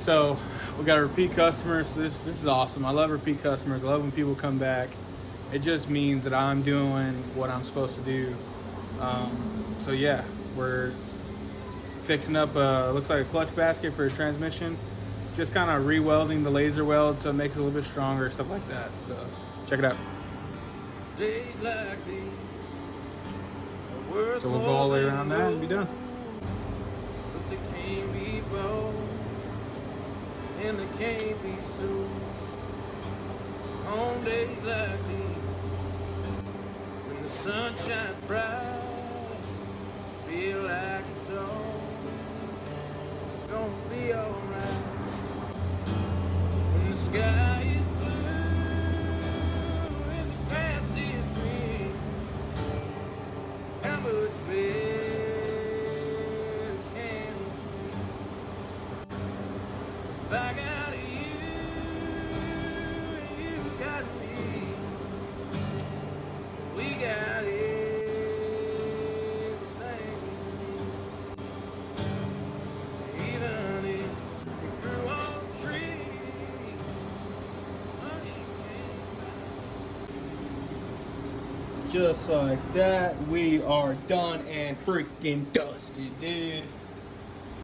So we got repeat customers. This is awesome. I love repeat customers. I love when people come back. It just means that I'm doing what I'm supposed to do. So yeah, we're fixing up looks like a clutch basket for a transmission. Just kind of re-welding the laser weld so it makes it a little bit stronger, stuff like that. So check it out. Days like these are worth So we'll go all the way around that and be done. But they can't be bought and they can't be sold. On days like these, when the sun shines bright, feel like it's all gonna be alright. When the sky is blue and the grass is green, how much better can it be? If I got you and you got me, we got everything we need. Even if it grew on trees, honey, Just like that, we are done and freaking dusted, dude.